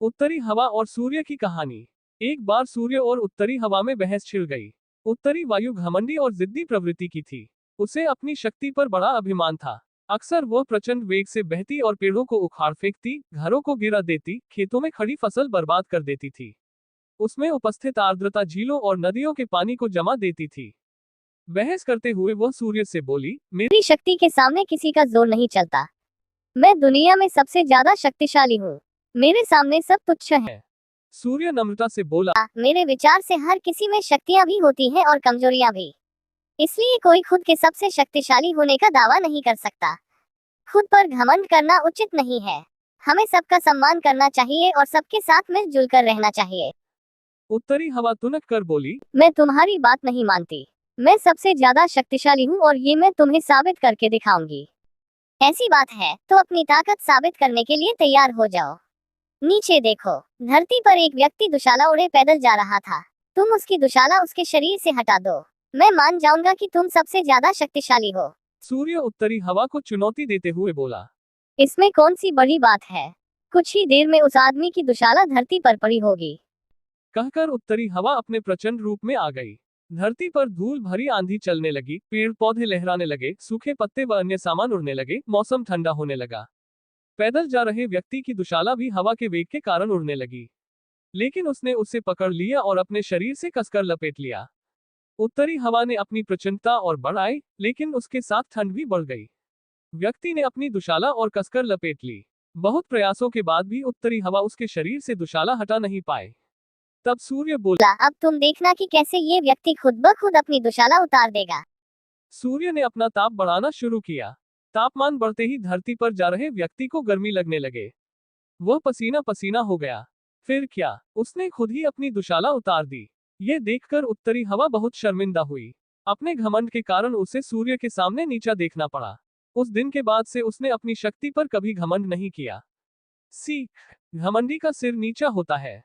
उत्तरी हवा और सूर्य की कहानी। एक बार सूर्य और उत्तरी हवा में बहस छिड़ गई। उत्तरी वायु घमंडी और जिद्दी प्रवृत्ति की थी। उसे अपनी शक्ति पर बड़ा अभिमान था। अक्सर वह प्रचंड वेग से बहती और पेड़ों को उखाड़ फेंकती, घरों को गिरा देती, खेतों में खड़ी फसल बर्बाद कर देती थी। उसमें उपस्थित आर्द्रता झीलों और नदियों के पानी को जमा देती थी। बहस करते हुए वह सूर्य से बोली, मेरी शक्ति के सामने किसी का जोर नहीं चलता। मैं दुनिया में सबसे ज्यादा शक्तिशाली हूँ। मेरे सामने सब तुच्छ है। सूर्य नम्रता से बोला, मेरे विचार से हर किसी में शक्तियाँ भी होती हैं और कमजोरियाँ भी। इसलिए कोई खुद के सबसे शक्तिशाली होने का दावा नहीं कर सकता। खुद पर घमंड करना उचित नहीं है। हमें सबका सम्मान करना चाहिए और सबके साथ मिलजुल कर रहना चाहिए। उत्तरी हवा तुनक कर बोली, मैं तुम्हारी बात नहीं मानती। मैं सबसे ज्यादा शक्तिशाली हूँ और ये मैं तुम्हें साबित करके दिखाऊंगी। ऐसी बात है तो अपनी ताकत साबित करने के लिए तैयार हो जाओ। नीचे देखो, धरती पर एक व्यक्ति दुशाला उड़े पैदल जा रहा था। तुम उसकी दुशाला उसके शरीर से हटा दो, मैं मान जाऊंगा कि तुम सबसे ज्यादा शक्तिशाली हो। सूर्य उत्तरी हवा को चुनौती देते हुए बोला, इसमें कौन सी बड़ी बात है। कुछ ही देर में उस आदमी की दुशाला धरती पर पड़ी होगी। कहकर उत्तरी हवा अपने प्रचंड रूप में आ गई। धरती पर धूल भरी आंधी चलने लगी, पेड़ पौधे लहराने लगे, सूखे पत्ते व अन्य सामान उड़ने लगे, मौसम ठंडा होने लगा। पैदल जा रहे व्यक्ति की दुशाला भी हवा के वेग के कारण उड़ने लगी, लेकिन उसने उसे पकड़ लिया और अपने शरीर से कसकर लपेट लिया। उत्तरी हवा ने अपनी प्रचंडता और बढ़ाई, लेकिन उसके साथ ठंड भी बढ़ गई। व्यक्ति ने अपनी दुशाला और कसकर लपेट ली। बहुत प्रयासों के बाद भी उत्तरी हवा उसके शरीर से दुशाला हटा नहीं पाए। तब सूर्य बोला, अब तुम देखना कि कैसे ये व्यक्ति खुद ब खुद अपनी दुशाला उतार देगा। सूर्य ने अपना ताप बढ़ाना शुरू किया। तापमान बढ़ते ही धरती पर जा रहे व्यक्ति को गर्मी लगने लगे। वह पसीना पसीना हो गया। फिर क्या, उसने खुद ही अपनी दुशाला उतार दी। यह देखकर उत्तरी हवा बहुत शर्मिंदा हुई। अपने घमंड के कारण उसे सूर्य के सामने नीचा देखना पड़ा। उस दिन के बाद से उसने अपनी शक्ति पर कभी घमंड नहीं किया। सीख, घमंडी का सिर नीचा होता है।